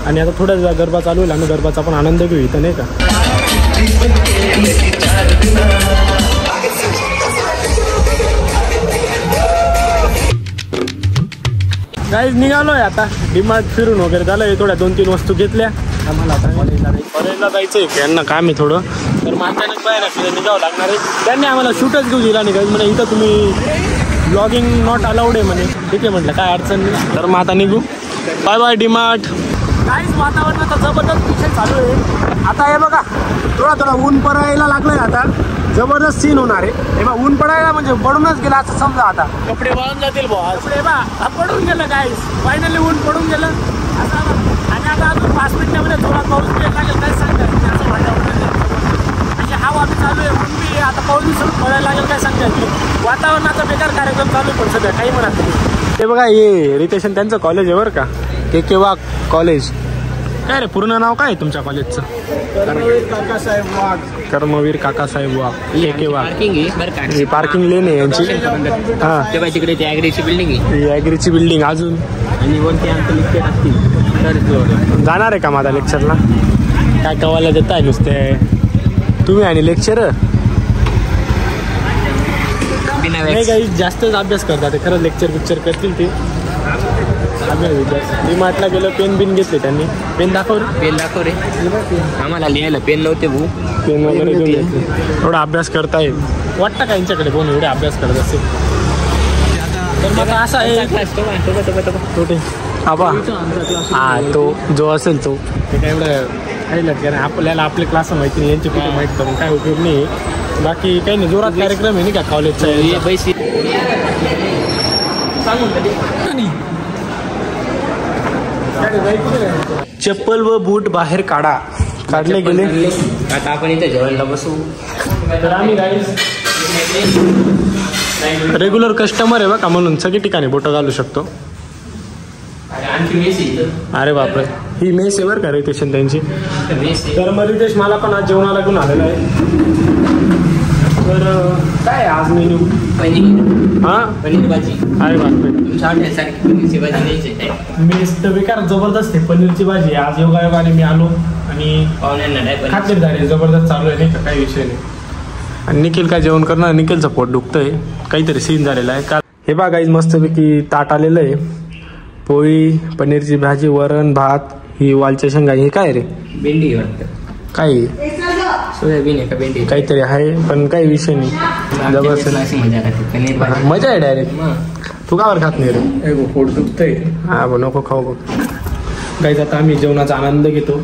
आणि आता थोड्या गरबा चालू होईल आणि गरबाचा पण आनंद घेऊ इथं नाही का. गाईज निघालोय आता डीमार्ट फिरून वगैरे झालंय. थोड्या 2-3 वस्तू घेतल्या. आम्हाला आता कॉलेजला जायचंय यांना काम आहे थोडं, तर अचानक बाहेर आपल्याला निघावं लागणार आहे. त्यांनी आम्हाला शूटच घेऊ दिला नाही गाईज, म्हणजे इथं तुम्ही ब्लॉगिंग नॉट अलाउड आहे म्हणे. ठीक आहे म्हटलं काय अडचण नाही, तर मग आता निघू. Bye bye DMart. गाईज वातावरणाचा जबरदस्त विषय चालू आहे. आता हे बघा थोडा ऊन पडायला लागलंय, आता जबरदस्त सीन होणार आहे. हे बघा ऊन पडायला म्हणजे पडूनच गेला असं समजा. आता कपडे वाळून जातील भाऊ. कपडे बा पडून गेलं गाईज, फायनली ऊन पडून गेलं असं. आणि आता अजून 5 मिनिटामध्ये थोडा पाऊस लागेल काय सांगतात असं म्हणजे हवा बी चालू आहे, ऊन बी आता पाऊस बी सगळं पडायला लागेल काय सांगतात. वातावरणाचा बेकार कार्यक्रम चालू आहे पण सध्या काही म्हणत नाही. ते बघा हे रितेशन त्यांचं कॉलेज आहे बरं का, के वाघ कॉलेज. काय रे पूर्ण नाव काय आहे तुमच्या कॉलेजचं? कर्मवीर काकासाहेब वाघ के वाघ. ही पार्किंग लेन आहे यांची. हां तिकडे ती ॲग्रीची बिल्डिंग आहे. ही ॲग्रीची बिल्डिंग. अजून आणि वरती आमचं लेक्चर असतील. जाणार आहे का माझा लेक्चरला? काय कवायला देत आहे नुसते तुम्ही आणि लेक्चर? नाही काही जास्तच अभ्यास करतात ते खरं. लेक्चर करतील ते अभ्यास. डीमार्टला गेलो, पेन बिन घेतले त्यांनी. पेन दाखव रे. आम्हाला लिहायला पेन नव्हते भाऊ, पेन वगैरे घेऊन घेतले. थोडा अभ्यास करता येईल वाटतं का यांच्याकडे कोण एवढे अभ्यास करत असेल. तर मग असं आहे आबा हा तो जो असेल तो ते काय एवढं काही लटके नाही. आपल्याला आपले क्लास माहिती नाही, यांची कुठे माहीत करून काय उपयोग नाही. बाकी काही नाही, जोरात कार्यक्रम आहे नाही का कॉलेजचा. पैसे चप्पल व बूट बाहेर काढले गेले. आता आपण इथे जेवायला बसू. तर आम्ही रेग्युलर कस्टमर आहे बघा, म्हणून सगळी ठिकाणी बोटं घालू शकतो. अरे बापरे, ही मेस आहे बरं का रितेशन त्यांची. तर मग रितेश मला पण आज जेवणाला घेऊन आलेला आहे. तर काय आज मेन्यू? हां पनीर भाजी. अरे बापरे, पनीरची भाजी द्यायची. मेस तर बेकार जबरदस्त आहे. पनीरची भाजी आज योगायोगाने मी आलो आणि पाहुण्यांना खात्री झाली. जबरदस्त चालू आहे नाही का, काही विषय नाही. आणि निखिल काय जेवण करणार? निखिलचं पोट दुखतंय, काहीतरी सीन झालेला आहे का. हे बघा गाईज मस्तपैकी ताट आलेलं आहे. पोळी, पनीरची भाजी, वरण भात, ही वालच्या शेंगा. हे काय रे? भेंडी वाटतं. काय सोयाबीन आहे का भेंडी? काहीतरी आहे पण काही विषय नाही. जबरदस्त मजा आहे डायरेक्ट. तू का बरं खात नाही रे? पोट दुखतंय. हा बघ नको खाऊ बघ. गाईज आता आम्ही जेवणाचा आनंद घेतो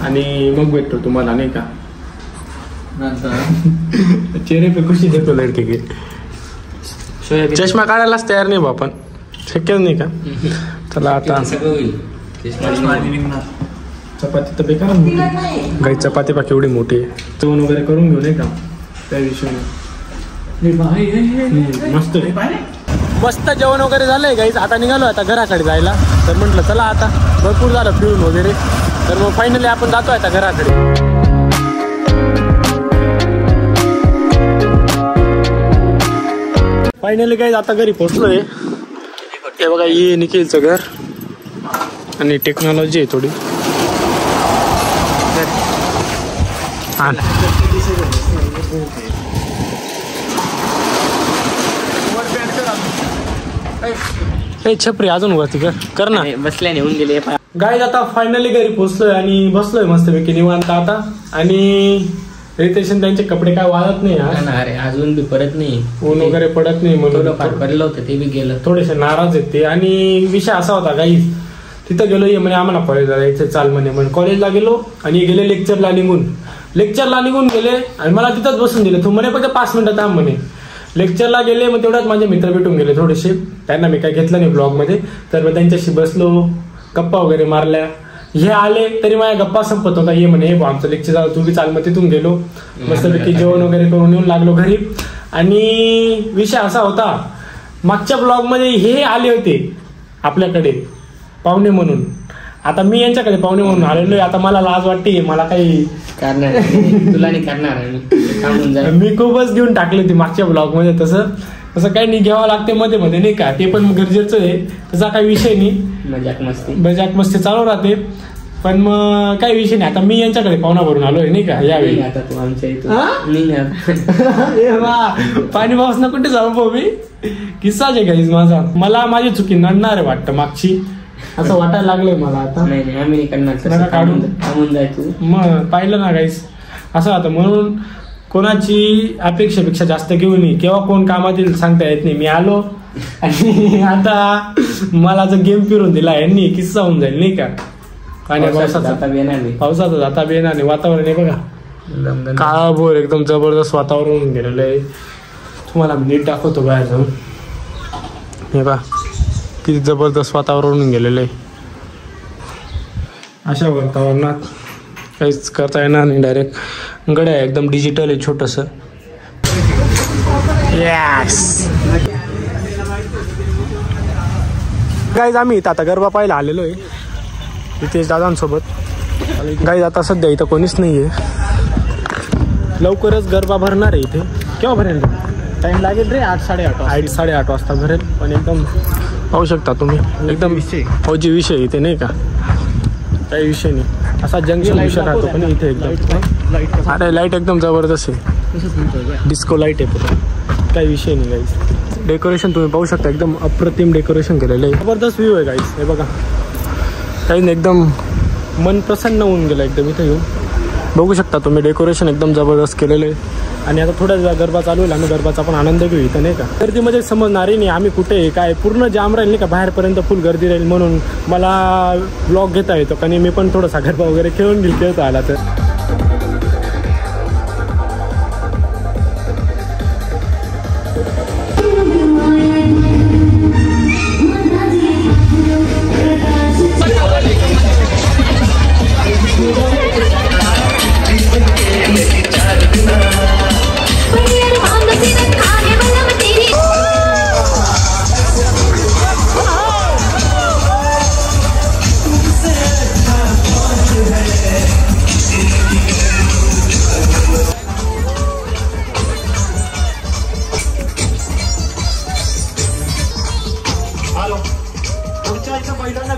आणि मग भेटतो तुम्हाला नाही का. चेहरे पे खुशी देतो लडके के. चष्मा काढायलाच तयार नाही बा आपण, शक्यच नाही का. चला आता चपाती तर बेकार मोठी. गाई चपाती पाकी एवढी मोठी आहे. जेवण वगैरे करून घेऊ नाही का, त्या विषयी मस्त मस्त जेवण वगैरे झालंय गाईज. आता निघालो आता घराकडे जायला. तर म्हटलं चला आता भरपूर झालं फिरून वगैरे. तर मग फायनली आपण जातो आता घराकडे. फायनली गाईज आता घरी पोहोचलोय. हे बघा ये निखिलचं घर आणि टेक्नॉलॉजी आहे थोडी. छपरी अजून वरती कर ना. बसल्याने होऊन गेले. गाईज आता फायनली घरी पोहोचलोय आणि बसलोय मस्तपैकी निवांत आता. आणि रितेशन त्यांचे कपडे काय वाळत नाही अरे अजून बी पडत नाही, ऊन वगैरे पडत नाही म्हणून पडलं होतं ते बी गेलं. थोडेसे नाराज आहेत ते. आणि विषय असा होता गाईज, तिथं गेलो ये म्हणे आम्हाला कॉलेजला जायचं चाल म्हणे. कॉलेजला गेलो आणि गेले लेक्चरला निघून गेले आणि मला तिथंच बसून दिले. तू म्हणे फक्त 5 मिनिटं थांब म्हणे. लेक्चरला गेले, मग तेवढ्यात माझे मित्र भेटून गेले थोडेसे. त्यांना मी काय घेतलं नाही ब्लॉगमध्ये. तर मग त्यांच्याशी बसलो, गप्पा वगैरे मारल्या. हे आले तरी माझ्या गप्पा संपत होता. ये म्हणे आमचं लेक्चर झालं, तू बी चाल. मग तिथून गेलो मस्तपैकी जेवण वगैरे करून येऊन लागलो घरी. आणि विषय असा होता, मागच्या ब्लॉगमध्ये हे आले होते आपल्याकडे पाहुणे म्हणून. आता मी यांच्याकडे पाहुणे म्हणून आलेलो. आता मला लाज वाटते, मला काही करणार तुला नाही करणार. मी खूपच घेऊन टाकली होती मागच्या ब्लॉग मध्ये. तसं काही नाही, घ्यावं लागते मध्ये मध्ये नाही का, ते पण गरजेचं आहे. त्याचा काही विषय नाही, मजाक मस्ती चालू राहते. पण मग काही विषय नाही. आता मी यांच्याकडे पाहुणा भरून आलोय नाही का यावेळी. आता तू आमच्या हा? पाणी पाऊस ना कुठे जाऊ भाऊ मी. किस्साच आहे गाईज माझा. मला माझी चुकी नडणार आहे वाटतं मागची, असं वाटायला लागलंय मला आता. नाही आम्ही नका काढून. थांबून जायचं. मग पाहिलं ना गाईज असं आता. म्हणून कोणाची अपेक्षेपेक्षा जास्त घेऊ नये. केव्हा कोण कामात येईल सांगता येत नाही. मी आलो आणि आता मला जर गेम फिरून दिला यांनी किस्सा होऊन जाईल नाही का. पाण्या पावसाचा जाता बी येणार नाही. वातावरण आहे बघा काळा भोर एकदम जबरदस्त वातावरण होऊन गेलेलं आहे. तुम्हाला नीट दाखवतो बाहेर जाऊन. हे बघा किती जबरदस्त वातावरण होऊन गेलेलं आहे. अशा वातावरणात काहीच करता येणार नाही. डायरेक्ट गड्या एकदम डिजिटल आहे छोटंसं. यस गाईज आम्ही इथं आता गरबा पाहायला आलेलो आहे रितेश दादांसोबत. गाईज आता सध्या इथं कोणीच नाही आहे. लवकरच गरबा भरणार आहे इथे. केव्हा भरेल टाइम लागेल रे 8-8:30 वाजता भरेल. पण एकदम पाहू शकता तुम्ही एकदम फौजी विषय इथे नाही का. काही विषय नाही. असा जंक्शन विषय राहतो पण इथे एकदम अरे लाईट एकदम जबरदस्त आहे. डिस्को लाईट आहे पुढे. काही विषय नाही गाईज. डेकोरेशन तुम्ही पाहू शकता एकदम अप्रतिम डेकोरेशन केलेलं आहे. जबरदस्त व्ह्यू आहे गाईज. हे बघा काही एकदम मन प्रसन्न होऊन गेलं एकदम इथे येऊन. बघू शकता तुम्ही डेकोरेशन एकदम जबरदस्त केलेलं आहे. आणि आता थोड्या वेळा गरबा चालू होईल. आम्ही गरबाचा पण आनंद घेऊ इथं नाही का. गर्दीमध्ये समजणारही नाही आम्ही कुठे आहे काय. पूर्ण जाम राहील नाही का. बाहेरपर्यंत फुल गर्दी राहील. म्हणून मला ब्लॉग घेता येतो कारण मी पण थोडासा गरबा वगैरे खेळून घेईल खेळता आला तर.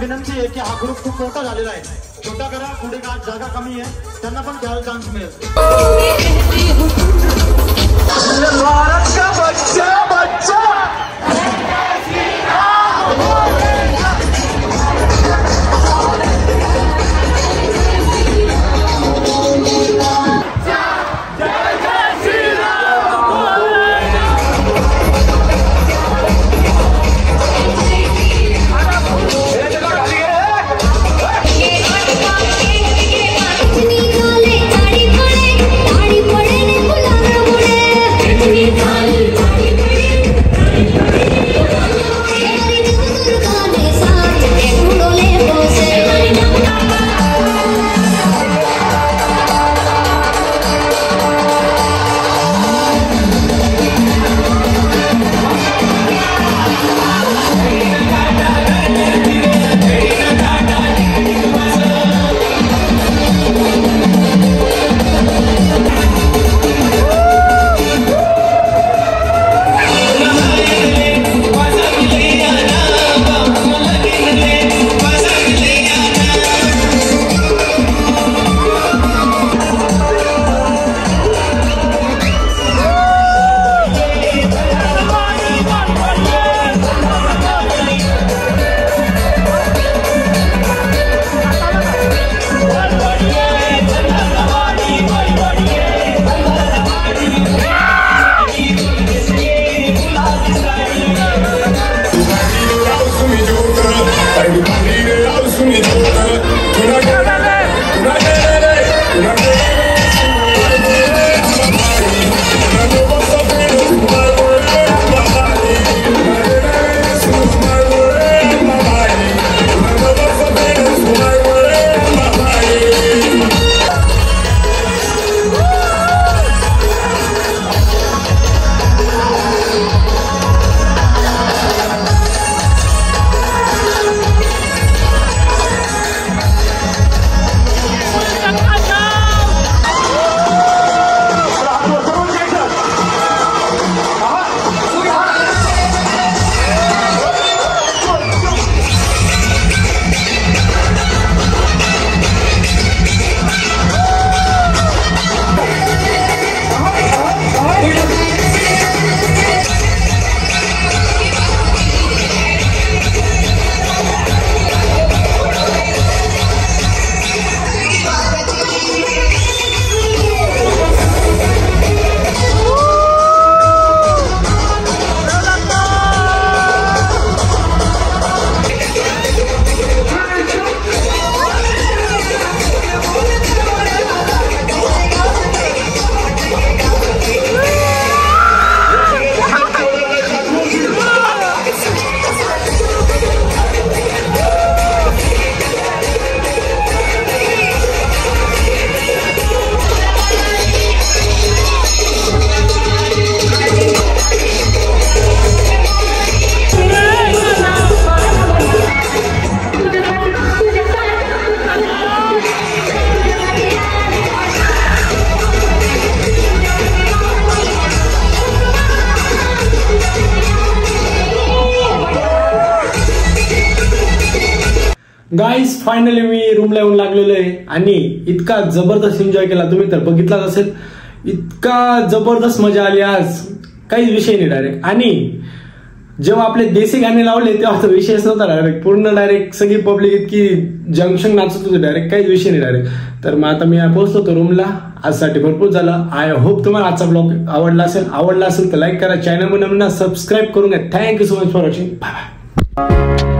विनंती आहे की हा ग्रुप खूप मोठा झालेला आहे. छोटा करा पुढे जागा कमी आहे त्यांना पण खेळायला चान्स मिळेल. गाईज फायनली मी रूमला येऊन लागलेलो आहे आणि इतका जबरदस्त एन्जॉय केला, तुम्ही तर बघितलाच असेल. इतका जबरदस्त मजा आली आज, काहीच विषय नाही डायरेक्ट. आणि जेव्हा आपले देसी गाणे लावले तेव्हा तर विषयच नव्हता डायरेक्ट, पूर्ण डायरेक्ट सगळी पब्लिक इतकी जंक्शन नाचत होती डायरेक्ट, काहीच विषय नाही डायरेक्ट. तर मग आता मी पोहोचलो होतो रूमला. आजसाठी भरपूर झालं. आय होप तुम्हाला आजचा ब्लॉग आवडला असेल तर लाईक करा, चॅनल सबस्क्राईब करून घ्या. Thank you so much for watching. Bye bye.